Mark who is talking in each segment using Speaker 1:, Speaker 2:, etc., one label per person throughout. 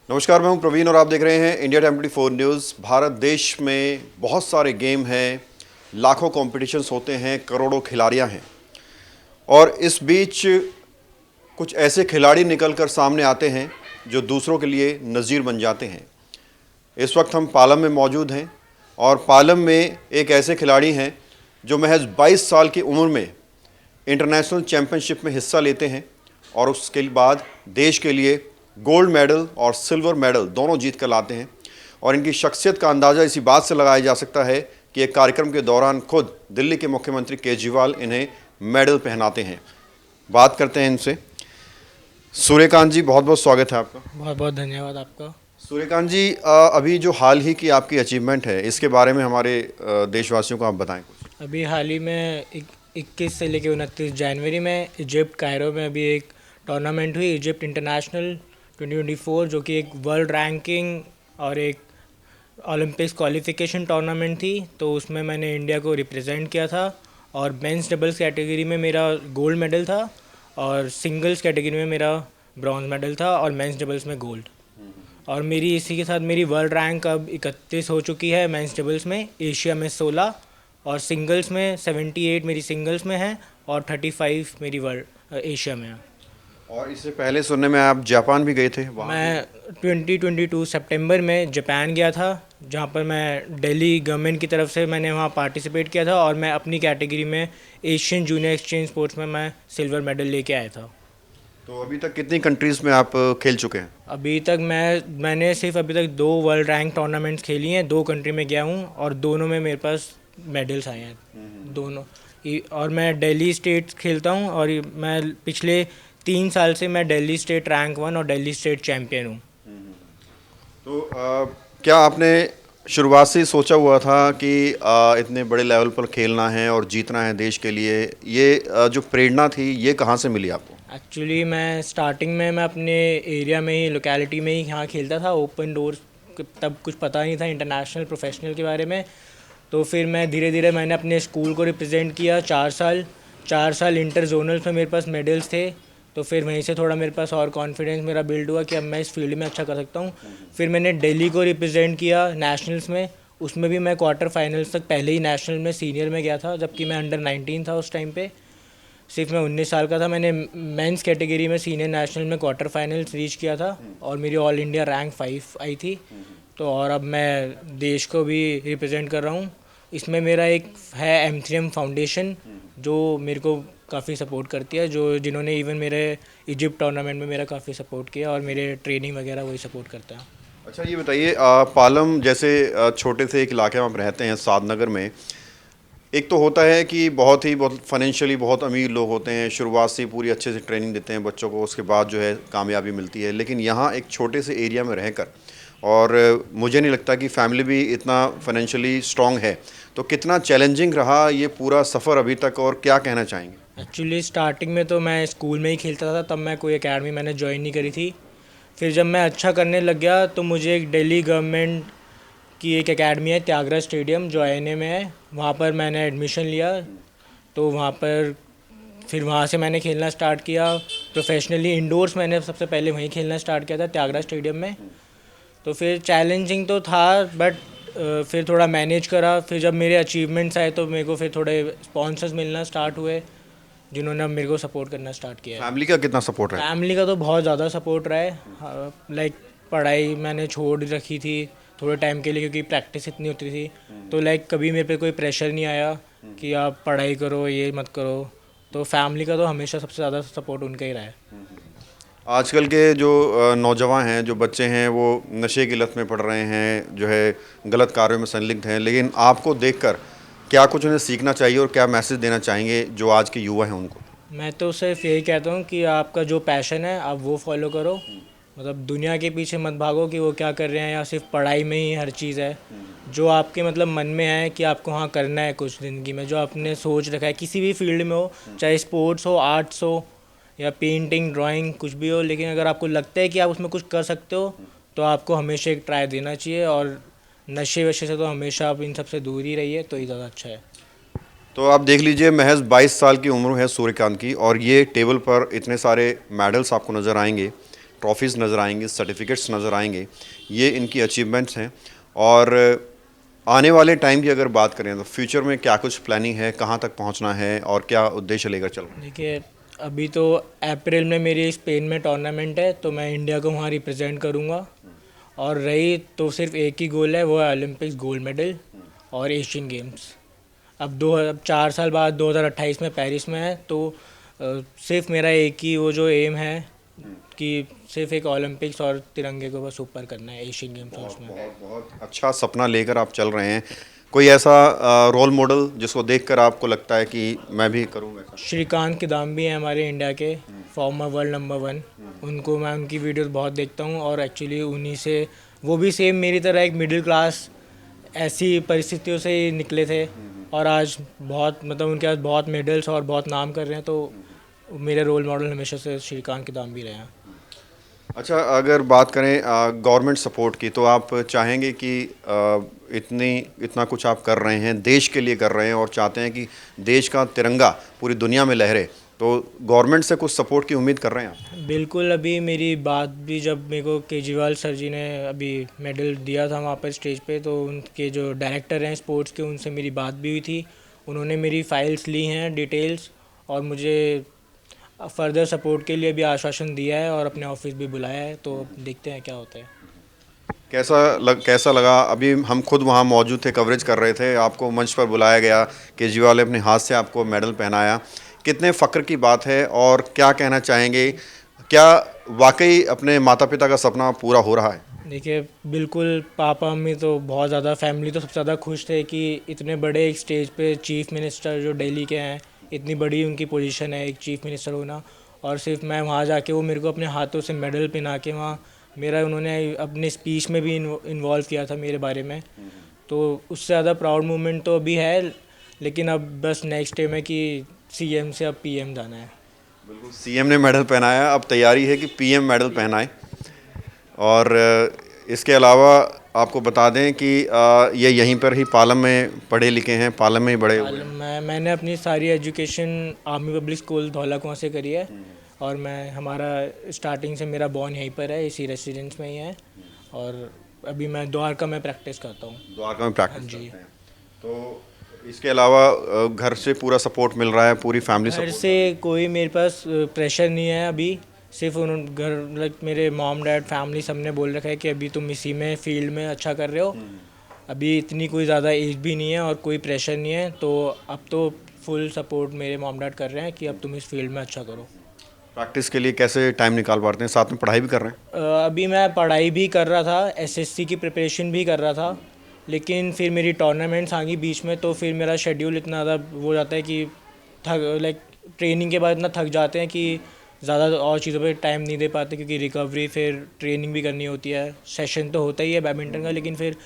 Speaker 1: नमस्कार, मैं हूं प्रवीण और आप देख रहे हैं इंडिया टाइम 24 न्यूज़। भारत देश में बहुत सारे गेम हैं, लाखों कॉम्पिटिशन्स होते हैं, करोड़ों खिलाड़ियां हैं और इस बीच कुछ ऐसे खिलाड़ी निकल कर सामने आते हैं जो दूसरों के लिए नज़ीर बन जाते हैं। इस वक्त हम पालम में मौजूद हैं और पालम में एक ऐसे खिलाड़ी हैं जो महज 22 साल की उम्र में इंटरनेशनल चैम्पियनशिप में हिस्सा लेते हैं और उसके बाद देश के लिए गोल्ड मेडल और सिल्वर मेडल दोनों जीत कर लाते हैं। और इनकी शख्सियत का अंदाज़ा इसी बात से लगाया जा सकता है कि एक कार्यक्रम के दौरान खुद दिल्ली के मुख्यमंत्री केजरीवाल इन्हें मेडल पहनाते हैं। बात करते हैं इनसे। सूर्यकांत जी, बहुत बहुत स्वागत है आपका।
Speaker 2: बहुत बहुत धन्यवाद आपका।
Speaker 1: सूर्यकांत जी, अभी जो हाल ही की आपकी अचीवमेंट है इसके बारे में हमारे देशवासियों को आप बताएं कुछ।
Speaker 2: अभी हाल ही में 21 से लेकर 29 जनवरी में इजिप्ट कायरो में अभी एक टूर्नामेंट हुई, इजिप्ट इंटरनेशनल 2024, जो कि एक वर्ल्ड रैंकिंग और एक ओलंपिक्स क्वालिफिकेशन टूर्नामेंट थी। तो उसमें मैंने इंडिया को रिप्रेजेंट किया था और मेंस डबल्स कैटेगरी में मेरा गोल्ड मेडल था और सिंगल्स कैटेगरी में मेरा ब्रॉन्ज मेडल था और मेंस डबल्स में गोल्ड। और मेरी इसी के साथ मेरी वर्ल्ड रैंक अब 31 हो चुकी है मेंस डबल्स में, एशिया में 16 और सिंगल्स में 78 मेरी सिंगल्स में है और 35 मेरी वर्ल्ड एशिया में है।
Speaker 1: और इससे पहले सुनने में आप जापान भी गए थे, वहाँ
Speaker 2: मैं 2022 सितंबर में जापान गया था, जहाँ पर मैं दिल्ली गवर्नमेंट की तरफ से मैंने वहाँ पार्टिसिपेट किया था और मैं अपनी कैटेगरी में एशियन जूनियर एक्सचेंज स्पोर्ट्स में मैं सिल्वर मेडल लेके आया था।
Speaker 1: तो अभी तक कितनी कंट्रीज़ में आप खेल चुके हैं?
Speaker 2: अभी तक मैंने सिर्फ अभी तक 2 वर्ल्ड रैंक टूर्नामेंट्स खेली हैं, 2 कंट्री में गया हूँ और दोनों में मेरे पास मेडल्स आए हैं दोनों। और मैं दिल्ली स्टेट खेलता हूँ और मैं पिछले 3 साल से मैं दिल्ली स्टेट रैंक 1 और दिल्ली स्टेट चैम्पियन हूँ।
Speaker 1: तो क्या आपने शुरुआत से ही सोचा हुआ था कि इतने बड़े लेवल पर खेलना है और जीतना है देश के लिए? ये जो प्रेरणा थी ये कहाँ से मिली आपको?
Speaker 2: एक्चुअली मैं स्टार्टिंग में मैं अपने एरिया में ही, लोकेलिटी में ही यहाँ खेलता था, ओपन डोर्स, तब कुछ पता नहीं था इंटरनेशनल प्रोफेशनल के बारे में। तो फिर मैं धीरे धीरे मैंने अपने स्कूल को रिप्रेजेंट किया 4 साल इंटर जोनल्स में मेरे पास मेडल्स थे। तो फिर वहीं से थोड़ा मेरे पास और कॉन्फिडेंस मेरा बिल्ड हुआ कि अब मैं इस फील्ड में अच्छा कर सकता हूँ। फिर मैंने दिल्ली को रिप्रेजेंट किया नेशनल्स में, उसमें भी मैं क्वार्टर फाइनल्स तक पहले ही नेशनल में सीनियर में गया था, जबकि मैं अंडर 19 था उस टाइम पे, सिर्फ मैं 19 साल का था। मैंने मेंस कैटेगरी में सीनियर नेशनल में क्वार्टर फाइनल्स रीच किया था और मेरी ऑल इंडिया रैंक 5 आई थी। तो और अब मैं देश को भी रिप्रेजेंट कर रहा हूँ। इसमें मेरा एक है M3M फाउंडेशन, जो मेरे को काफ़ी सपोर्ट करती है, जिन्होंने इवन मेरे इजिप्ट टूर्नामेंट में मेरा काफ़ी सपोर्ट किया और मेरे ट्रेनिंग वगैरह वही सपोर्ट करता है।
Speaker 1: अच्छा, ये बताइए, पालम जैसे छोटे से एक इलाके में आप रहते हैं सादनगर में, एक तो होता है कि बहुत फाइनेंशियली बहुत अमीर लोग होते हैं, शुरुआत से ही पूरी अच्छे से ट्रेनिंग देते हैं बच्चों को, उसके बाद जो है कामयाबी मिलती है। लेकिन यहाँ एक छोटे से एरिया में रहकर, और मुझे नहीं लगता कि फैमिली भी इतना फाइनेंशियली स्ट्रांग है, तो कितना चैलेंजिंग रहा ये पूरा सफ़र अभी तक और क्या कहना चाहेंगे?
Speaker 2: एक्चुअली स्टार्टिंग में तो मैं स्कूल में ही खेलता था, तब मैं कोई एकेडमी मैंने ज्वाइन नहीं करी थी। फिर जब मैं अच्छा करने लग गया तो मुझे एक दिल्ली गवर्नमेंट की एक एकेडमी है, त्यागराज स्टेडियम, जो INA में है, वहाँ पर मैंने एडमिशन लिया। तो वहाँ पर फिर वहाँ से मैंने खेलना स्टार्ट किया प्रोफेशनली। इंडोर्स मैंने सबसे पहले वहीं खेलना स्टार्ट किया था त्यागराज स्टेडियम में। तो फिर चैलेंजिंग तो था, बट फिर थोड़ा मैनेज करा। फिर जब मेरे अचीवमेंट्स आए तो मेरे को फिर थोड़े स्पॉन्सर्स मिलना स्टार्ट हुए, जिन्होंने अब मेरे को सपोर्ट करना स्टार्ट किया है।
Speaker 1: फैमिली का कितना सपोर्ट है?
Speaker 2: फैमिली का तो बहुत ज़्यादा सपोर्ट रहा है। लाइक पढ़ाई मैंने छोड़ रखी थी थोड़े टाइम के लिए, क्योंकि प्रैक्टिस इतनी होती थी। तो लाइक कभी मेरे पे कोई प्रेशर नहीं आया कि आप पढ़ाई करो, ये मत करो। तो फैमिली का तो हमेशा सबसे ज़्यादा सपोर्ट उनका ही रहा है।
Speaker 1: आजकल के जो नौजवान हैं, जो बच्चे हैं, वो नशे की लत में पड़ रहे हैं, जो है गलत कार्यों में संलिग्ध हैं, लेकिन आपको देखकर क्या कुछ उन्हें सीखना चाहिए और क्या मैसेज देना चाहेंगे जो आज के युवा हैं उनको?
Speaker 2: मैं तो सिर्फ यही कहता हूँ कि आपका जो पैशन है आप वो फॉलो करो। मतलब दुनिया के पीछे मत भागो कि वो क्या कर रहे हैं, या सिर्फ पढ़ाई में ही हर चीज़ है। जो आपके मतलब मन में है कि आपको हाँ करना है कुछ ज़िंदगी में, जो आपने सोच रखा है किसी भी फील्ड में हो, चाहे स्पोर्ट्स हो, आर्ट्स हो, या पेंटिंग, ड्राइंग, कुछ भी हो, लेकिन अगर आपको लगता है कि आप उसमें कुछ कर सकते हो तो आपको हमेशा एक ट्राई देना चाहिए। और नशे वशे से तो हमेशा आप इन सब से दूर ही रहिए, तो ही ज़्यादा अच्छा है।
Speaker 1: तो आप देख लीजिए, महज 22 साल की उम्र है सूर्यकांत की और ये टेबल पर इतने सारे मेडल्स आपको नज़र आएंगे, ट्रॉफीज़ नज़र आएंगी, सर्टिफिकेट्स नज़र आएंगे। ये इनकी अचीवमेंट्स हैं। और आने वाले टाइम की अगर बात करें तो फ्यूचर में क्या कुछ प्लानिंग है, कहाँ तक पहुँचना है और क्या उद्देश्य लेकर चल रहे हैं?
Speaker 2: देखिए, अभी तो अप्रैल में मेरी स्पेन में टूर्नामेंट है, तो मैं इंडिया को वहाँ रिप्रेजेंट करूँगा। और रही तो सिर्फ एक ही गोल है, वो है ओलंपिक्स गोल्ड मेडल और एशियन गेम्स। अब 4 साल बाद 2028 में पेरिस में है, तो सिर्फ मेरा एक ही वो जो एम है कि सिर्फ एक ओलंपिक्स और तिरंगे को बस ऊपर करना है, एशियन गेम्स और उसमें।
Speaker 1: बहुत बहुत अच्छा सपना लेकर आप चल रहे हैं। कोई ऐसा रोल मॉडल जिसको देखकर आपको लगता है कि मैं भी करूँगा ऐसा?
Speaker 2: श्रीकांत किदाम्बी हैं हमारे इंडिया के, फॉर्मर वर्ल्ड नंबर 1। उनको मैं उनकी वीडियोस बहुत देखता हूँ, और एक्चुअली उन्हीं से, वो भी सेम मेरी तरह एक मिडिल क्लास ऐसी परिस्थितियों से ही निकले थे, और आज बहुत मतलब उनके पास बहुत मेडल्स और बहुत नाम कर रहे हैं। तो मेरे रोल मॉडल हमेशा से श्रीकांत किदाम्बी रहे हैं।
Speaker 1: अच्छा, अगर बात करें गवर्नमेंट सपोर्ट की, तो आप चाहेंगे कि इतना कुछ आप कर रहे हैं, देश के लिए कर रहे हैं और चाहते हैं कि देश का तिरंगा पूरी दुनिया में लहरे, तो गवर्नमेंट से कुछ सपोर्ट की उम्मीद कर रहे हैं आप?
Speaker 2: बिल्कुल। अभी मेरी बात भी, जब मेरे को केजरीवाल सर जी ने अभी मेडल दिया था वहाँ पर स्टेज पे, तो उनके जो डायरेक्टर हैं स्पोर्ट्स के, उनसे मेरी बात भी हुई थी। उन्होंने मेरी फाइल्स ली हैं, डिटेल्स, और मुझे फर्दर सपोर्ट के लिए भी आश्वासन दिया है और अपने ऑफिस भी बुलाया है। तो देखते हैं क्या होता है।
Speaker 1: कैसा लगा? अभी हम खुद वहाँ मौजूद थे, कवरेज कर रहे थे, आपको मंच पर बुलाया गया, केजरीवाल ने अपने हाथ से आपको मेडल पहनाया। कितने फ़ख्र की बात है, और क्या कहना चाहेंगे? क्या वाकई अपने माता पिता का सपना पूरा हो रहा है?
Speaker 2: देखिए, बिल्कुल। पापा मम्मी तो बहुत ज़्यादा, फैमिली तो सबसे ज़्यादा खुश थे कि इतने बड़े एक स्टेज पे चीफ़ मिनिस्टर जो दिल्ली के हैं, इतनी बड़ी उनकी पोजीशन है एक चीफ़ मिनिस्टर होना, और सिर्फ मैं वहाँ जाके वो मेरे को अपने हाथों से मेडल पहना के वहाँ मेरा, उन्होंने अपने स्पीच में भी इन्वॉल्व किया था मेरे बारे में। तो उससे ज़्यादा प्राउड मोमेंट तो अभी है, लेकिन अब बस नेक्स्ट टाइम है कि सीएम से अब पीएम जाना है।
Speaker 1: बिल्कुल, सीएम ने मेडल पहनाया, अब तैयारी है कि पीएम मेडल पहनाए। और इसके अलावा आपको बता दें कि ये यहीं पर ही पालम में पढ़े लिखे हैं, पालम में ही बड़े हुए हैं।
Speaker 2: मैंने अपनी सारी education army public school Dhaula कुआं से करी है, और मैं, हमारा स्टार्टिंग से मेरा बॉर्न यहीं पर है, इसी रेसिडेंस में ही है। और अभी मैं द्वारका में प्रैक्टिस करता हूँ।
Speaker 1: द्वारका में प्रैक्टिस करते हैं। तो इसके अलावा घर से पूरा सपोर्ट मिल रहा है, पूरी फैमिली
Speaker 2: घर
Speaker 1: सपोर्ट?
Speaker 2: से कोई मेरे पास प्रेशर नहीं है अभी। सिर्फ उन घर, लाइक मेरे मॉम डैड फैमिली सब ने बोल रखा है कि अभी तुम इसी में फील्ड में अच्छा कर रहे हो, अभी इतनी कोई ज़्यादा एज भी नहीं है और कोई प्रेशर नहीं है। तो अब तो फुल सपोर्ट मेरे मॉम डैड कर रहे हैं कि अब तुम इस फील्ड में अच्छा करो।
Speaker 1: प्रैक्टिस के लिए कैसे टाइम निकाल पाते हैं? साथ में पढ़ाई भी कर रहे हैं?
Speaker 2: अभी मैं पढ़ाई भी कर रहा था, एसएससी की प्रिपरेशन भी कर रहा था, लेकिन फिर मेरी टूर्नामेंट्स आ गई बीच में, तो फिर मेरा शेड्यूल इतना ज़्यादा हो जाता है कि ट्रेनिंग के बाद इतना थक जाते हैं कि ज़्यादा और चीज़ों पे टाइम नहीं दे पाते, क्योंकि रिकवरी, फिर ट्रेनिंग भी करनी होती है। सेशन तो होता ही है बैडमिंटन का, लेकिन फिर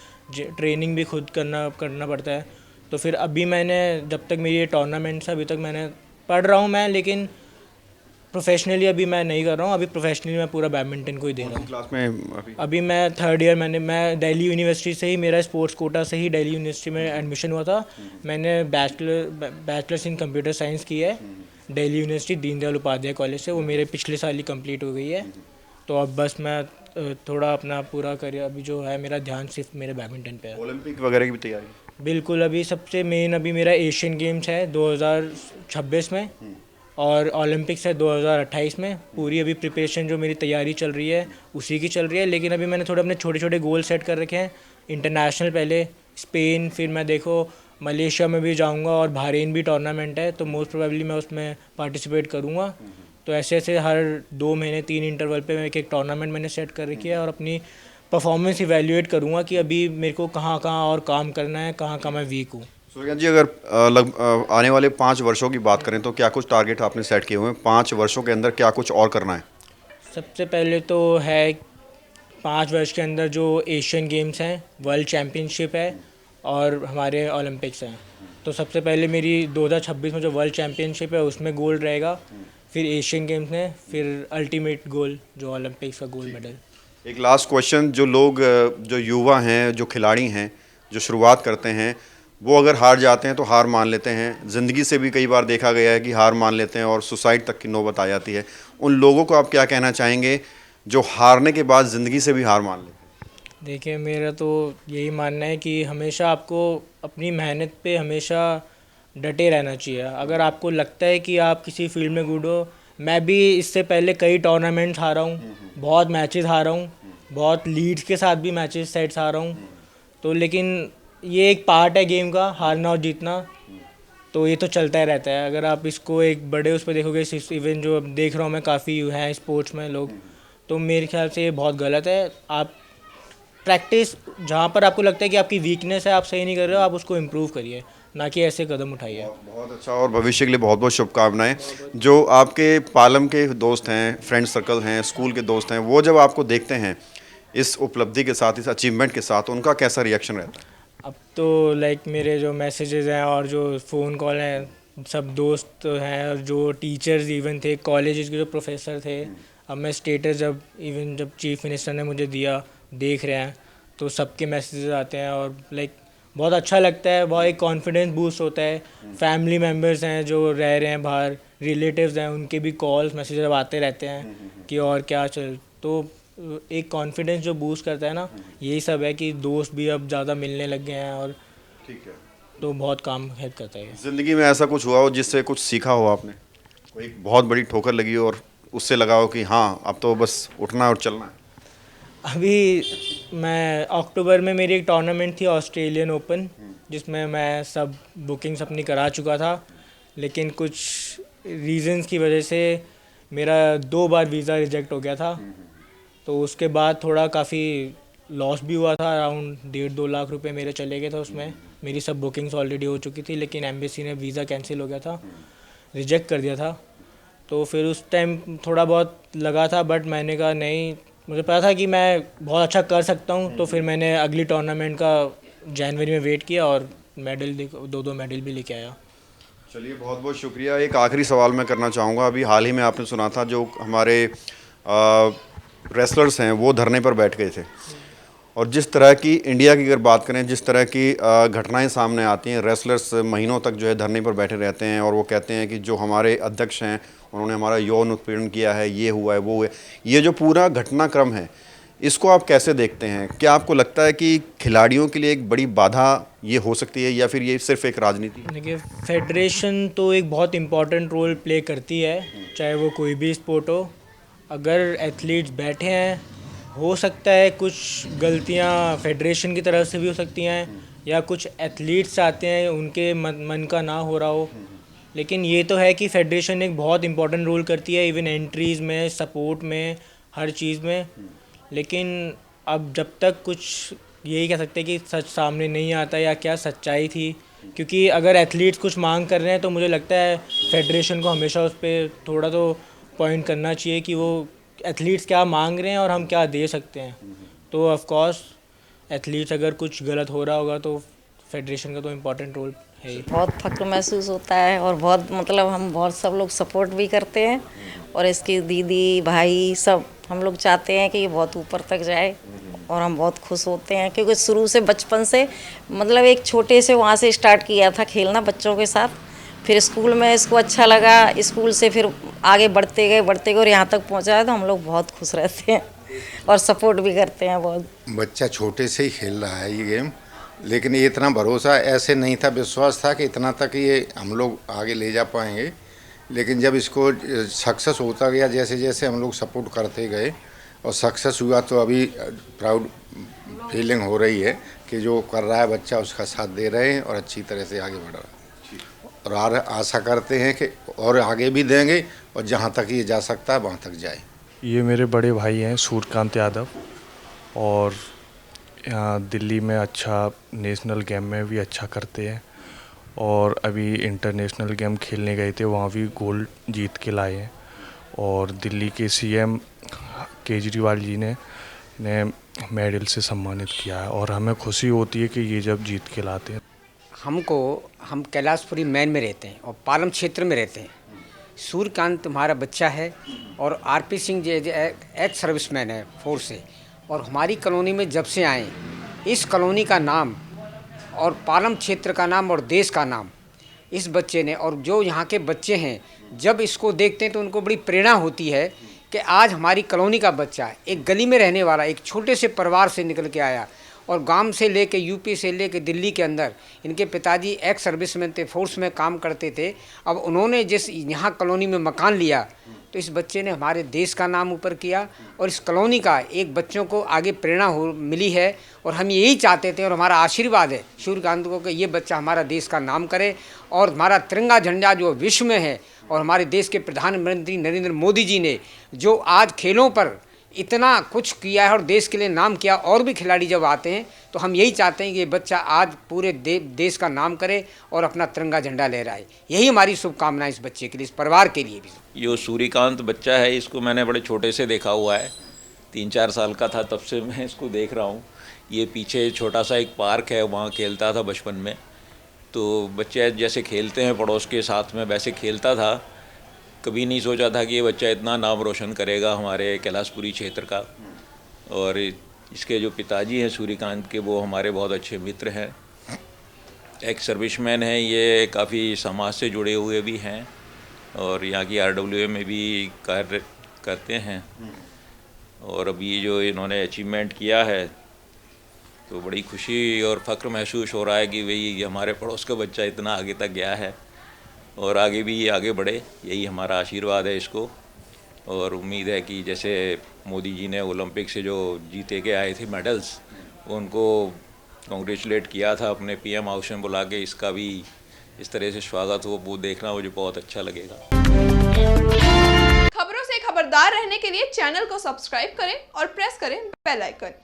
Speaker 2: ट्रेनिंग भी खुद करना पड़ता है। तो फिर अभी मैंने, जब तक मेरी ये टूर्नामेंट्स, अभी तक मैंने पढ़ रहा हूँ मैं, लेकिन प्रोफेशनली अभी मैं नहीं कर रहा हूँ। अभी प्रोफेशनली मैं पूरा बैडमिंटन को ही दे रहा हूँ।
Speaker 1: क्लास में
Speaker 2: अभी मैं 3rd ईयर, मैं दिल्ली यूनिवर्सिटी से ही, मेरा स्पोर्ट्स कोटा से ही दिल्ली यूनिवर्सिटी में एडमिशन हुआ था। मैंने बैचलर्स इन कंप्यूटर साइंस की है दिल्ली यूनिवर्सिटी दीनदयाल उपाध्याय कॉलेज से, वो मेरे पिछले साल ही कंप्लीट हो गई है। तो अब बस मैं थोड़ा अपना पूरा करियर, अभी जो है मेरा ध्यान सिर्फ मेरे बैडमिंटन पे है।
Speaker 1: ओलंपिक वगैरह की भी तैयारी?
Speaker 2: बिल्कुल। अभी सबसे मेन अभी मेरा एशियन गेम्स है 2026 में, और ओलंपिक्स है 2028 में। पूरी अभी प्रिपरेशन जो मेरी तैयारी चल रही है उसी की चल रही है, लेकिन अभी मैंने थोड़े अपने छोटे छोटे गोल सेट कर रखे हैं। इंटरनेशनल पहले स्पेन, फिर मैं देखो मलेशिया में भी जाऊंगा, और बहरीन भी टूर्नामेंट है, तो मोस्ट प्रोबेबली मैं उसमें पार्टिसिपेट करूंगा। तो ऐसे ऐसे हर 2 महीने 3 इंटरवल पे मैं एक टूर्नामेंट मैंने सेट कर रखी है, और अपनी परफॉर्मेंस इवेल्युएट करूंगा कि अभी मेरे को कहाँ कहाँ और काम करना है, कहाँ कहाँ मैं वीक हूँ।
Speaker 1: सूर्यकांत जी, अगर आने वाले 5 वर्षों की बात करें तो क्या कुछ टारगेट आपने सेट किए हुए हैं? 5 वर्षों के अंदर क्या कुछ और करना है?
Speaker 2: सबसे पहले तो है 5 वर्ष के अंदर जो एशियन गेम्स हैं, वर्ल्ड चैम्पियनशिप है, और हमारे ओलंपिक्स हैं। तो सबसे पहले मेरी 2026 में जो वर्ल्ड चैम्पियनशिप है उसमें गोल्ड रहेगा, फिर एशियन गेम्स में, फिर अल्टीमेट गोल जो ओलंपिक्स का गोल्ड मेडल।
Speaker 1: एक लास्ट क्वेश्चन, जो लोग, जो युवा हैं, जो खिलाड़ी हैं, जो शुरुआत करते हैं, वो अगर हार जाते हैं तो हार मान लेते हैं। ज़िंदगी से भी कई बार देखा गया है कि हार मान लेते हैं और सुसाइड तक की नौबत आ जाती है। उन लोगों को आप क्या कहना चाहेंगे जो हारने के बाद ज़िंदगी से भी हार मान लेते हैं?
Speaker 2: देखिए, मेरा तो यही मानना है कि हमेशा आपको अपनी मेहनत पे हमेशा डटे रहना चाहिए। अगर आपको लगता है कि आप किसी फील्ड में गुड हो, मैं भी इससे पहले कई टूर्नामेंट्स हारा हूँ, बहुत मैचेस हारा हूँ, बहुत लीड्स के साथ भी मैचेस सेट्स हारा हूँ। तो लेकिन ये एक पार्ट है गेम का, हारना और जीतना, तो ये तो चलता ही रहता है। अगर आप इसको एक बड़े उस पर देखोगे, इवन जो अब देख रहा हूँ मैं, काफ़ी हैं स्पोर्ट्स में लोग, तो मेरे ख्याल से ये बहुत गलत है। आप प्रैक्टिस, जहाँ पर आपको लगता है कि आपकी वीकनेस है, आप सही नहीं कर रहे हो, आप उसको इम्प्रूव करिए, ना कि ऐसे कदम उठाइए।
Speaker 1: बहुत अच्छा, और भविष्य के लिए बहुत बहुत शुभकामनाएं। जो आपके पालम के दोस्त हैं, फ्रेंड सर्कल हैं, स्कूल के दोस्त हैं, वो जब आपको देखते हैं इस उपलब्धि के साथ, इस अचीवमेंट के साथ, उनका कैसा रिएक्शन रहता है?
Speaker 2: अब तो लाइक मेरे जो मैसेजेस हैं और जो फ़ोन कॉल हैं, सब दोस्त हैं और जो टीचर्स इवन थे, कॉलेज के जो प्रोफेसर थे, अब मैं स्टेटस जब चीफ मिनिस्टर ने मुझे दिया, देख रहे हैं, तो सबके मैसेजेस आते हैं और लाइक बहुत अच्छा लगता है, बहुत एक कॉन्फिडेंस बूस्ट होता है। फैमिली मेम्बर्स हैं जो रह रहे हैं बाहर, रिलेटिव्स हैं, उनके भी कॉल्स मैसेजेस आते रहते हैं कि और क्या चल, तो एक कॉन्फिडेंस जो बूस्ट करता है ना, यही सब है कि दोस्त भी अब ज़्यादा मिलने लग गए हैं, और
Speaker 1: ठीक है।
Speaker 2: तो बहुत काम हेल्प करता है ये।
Speaker 1: ज़िंदगी में ऐसा कुछ हुआ हो जिससे कुछ सीखा हो आपने? कोई एक बहुत बड़ी ठोकर लगी हो और उससे लगा हो कि हाँ, अब तो बस उठना है और चलना है?
Speaker 2: अभी मैं अक्टूबर में मेरी एक टूर्नामेंट थी, ऑस्ट्रेलियन ओपन, जिसमें मैं सब बुकिंग्स अपनी करा चुका था, लेकिन कुछ रीजंस की वजह से मेरा 2 बार वीज़ा रिजेक्ट हो गया था। तो उसके बाद थोड़ा काफ़ी लॉस भी हुआ था, अराउंड 1.5-2 लाख रुपए मेरे चले गए थे उसमें। मेरी सब बुकिंग्स ऑलरेडी हो चुकी थी, लेकिन एम्बेसी ने वीज़ा कैंसिल हो गया था, रिजेक्ट कर दिया था। तो फिर उस टाइम थोड़ा बहुत लगा था, बट मैंने कहा नहीं, मुझे पता था कि मैं बहुत अच्छा कर सकता हूँ, तो फिर मैंने अगली टूर्नामेंट का जनवरी में वेट किया और मेडल 2-2 मेडल भी लेके आया।
Speaker 1: चलिए, बहुत बहुत शुक्रिया। एक आखिरी सवाल मैं करना चाहूँगा। अभी हाल ही में आपने सुना था जो हमारे रेसलर्स हैं वो धरने पर बैठ गए थे, और जिस तरह की इंडिया की अगर बात करें, जिस तरह की घटनाएं सामने आती हैं, रेसलर्स महीनों तक जो है धरने पर बैठे रहते हैं और वो कहते हैं कि जो हमारे अध्यक्ष हैं उन्होंने हमारा यौन उत्पीड़न किया है, ये हुआ है, वो हुआ है। ये जो पूरा घटनाक्रम है, इसको आप कैसे देखते हैं? क्या आपको लगता है कि खिलाड़ियों के लिए एक बड़ी बाधा ये हो सकती है, या फिर ये सिर्फ एक राजनीति है?
Speaker 2: देखिए, फेडरेशन तो एक बहुत इम्पॉर्टेंट रोल प्ले करती है, चाहे वो कोई भी स्पोर्ट हो। अगर एथलीट्स बैठे हैं, हो सकता है कुछ गलतियां फेडरेशन की तरफ से भी हो सकती हैं, या कुछ एथलीट्स आते हैं उनके मन का ना हो रहा हो, लेकिन ये तो है कि फेडरेशन एक बहुत इम्पॉर्टेंट रोल करती है, इवन एंट्रीज़ में, सपोर्ट में, हर चीज़ में। लेकिन अब जब तक कुछ यही कह सकते हैं कि सच सामने नहीं आता या क्या सच्चाई थी, क्योंकि अगर एथलीट्स कुछ मांग कर रहे हैं तो मुझे लगता है फेडरेशन को हमेशा उस पर थोड़ा तो पॉइंट करना चाहिए कि वो एथलीट्स क्या मांग रहे हैं और हम क्या दे सकते हैं। तो ऑफ कोर्स एथलीट्स अगर कुछ गलत हो रहा होगा तो फेडरेशन का तो इम्पोर्टेंट रोल है ही।
Speaker 3: बहुत फक्र महसूस होता है और बहुत मतलब हम बहुत सब लोग सपोर्ट भी करते हैं, और इसकी दीदी भाई सब हम लोग चाहते हैं कि ये बहुत ऊपर तक जाए, और हम बहुत खुश होते हैं क्योंकि शुरू से बचपन से मतलब एक छोटे से वहाँ से स्टार्ट किया था खेलना बच्चों के साथ, फिर स्कूल में इसको अच्छा लगा, स्कूल से फिर आगे बढ़ते गए और यहाँ तक पहुँचा है, तो हम लोग बहुत खुश रहते हैं और सपोर्ट भी करते हैं बहुत।
Speaker 4: बच्चा छोटे से ही खेल रहा है ये गेम, लेकिन ये इतना भरोसा ऐसे नहीं था, विश्वास था कि इतना तक ये हम लोग आगे ले जा पाएंगे। लेकिन जब इसको सक्सेस होता गया, जैसे जैसे हम लोग सपोर्ट करते गए और सक्सेस हुआ, तो अभी प्राउड फीलिंग हो रही है कि जो कर रहा है बच्चा उसका साथ दे रहे हैं और अच्छी तरह से आगे बढ़ रहा है, और आशा करते हैं कि और आगे भी देंगे और जहाँ तक ये जा सकता है वहाँ तक जाए।
Speaker 5: ये मेरे बड़े भाई हैं सूर्यकांत यादव, और यहाँ दिल्ली में अच्छा नेशनल गेम में भी अच्छा करते हैं, और अभी इंटरनेशनल गेम खेलने गए थे, वहाँ भी गोल्ड जीत के लाए हैं। और दिल्ली के सीएम केजरीवाल जी ने मेडल से सम्मानित किया है, और हमें खुशी होती है कि ये जब जीत के लाते हैं।
Speaker 6: हम कैलाशपुरी मैन में रहते हैं और पालम क्षेत्र में रहते हैं। सूर्यकांत हमारा बच्चा है, और RP Singh ji ex serviceman है फोर्स से, और हमारी कॉलोनी में जब से आए, इस कॉलोनी का नाम और पालम क्षेत्र का नाम और देश का नाम इस बच्चे ने, और जो यहाँ के बच्चे हैं जब इसको देखते हैं तो उनको बड़ी प्रेरणा होती है कि आज हमारी कॉलोनी का बच्चा, एक गली में रहने वाला, एक छोटे से परिवार से निकल के आया और गांव से लेके यूपी से लेके दिल्ली के अंदर, इनके पिताजी एक्स सर्विसमैन थे, फोर्स में काम करते थे। अब उन्होंने जिस यहाँ कॉलोनी में मकान लिया तो इस बच्चे ने हमारे देश का नाम ऊपर किया और इस कॉलोनी का एक बच्चों को आगे प्रेरणा मिली है। और हम यही चाहते थे और हमारा आशीर्वाद है सूर्यकांत को कि ये बच्चा हमारा देश का नाम करे और हमारा तिरंगा झंडा जो विश्व में है, और हमारे देश के प्रधानमंत्री नरेंद्र मोदी जी ने जो आज खेलों पर इतना कुछ किया है और देश के लिए नाम किया, और भी खिलाड़ी जब आते हैं तो हम यही चाहते हैं कि ये बच्चा आज पूरे देश का नाम करे और अपना तिरंगा झंडा लहराए। यही हमारी शुभकामनाएं इस बच्चे के लिए, इस परिवार के लिए भी।
Speaker 7: ये सूर्यकांत बच्चा है, इसको मैंने बड़े छोटे से देखा हुआ है, 3-4 साल का था तब से मैं इसको देख रहा हूँ। ये पीछे छोटा सा एक पार्क है, वहाँ खेलता था बचपन में। तो बच्चे जैसे खेलते हैं पड़ोस के साथ में, वैसे खेलता था। कभी नहीं सोचा था कि ये बच्चा इतना नाम रोशन करेगा हमारे कैलाशपुरी क्षेत्र का। और इसके जो पिताजी हैं सूर्यकांत के, वो हमारे बहुत अच्छे मित्र हैं, एक्स सर्विसमैन हैं। ये काफ़ी समाज से जुड़े हुए भी हैं और यहाँ की RWA में भी कार्य करते हैं। और अभी जो इन्होंने अचीवमेंट किया है तो बड़ी खुशी और फ़ख्र महसूस हो रहा है कि भाई हमारे पड़ोस का बच्चा इतना आगे तक गया है और आगे भी आगे बढ़े। यही हमारा आशीर्वाद है इसको। और उम्मीद है कि जैसे मोदी जी ने ओलंपिक से जो जीते के आए थे मेडल्स, उनको कॉन्ग्रेचुलेट किया था अपने PM हाउस में बुला के, इसका भी इस तरह से स्वागत हो, वो देखना मुझे बहुत अच्छा लगेगा।
Speaker 8: खबरों से खबरदार रहने के लिए चैनल को सब्सक्राइब करें और प्रेस करें बेल आइकन।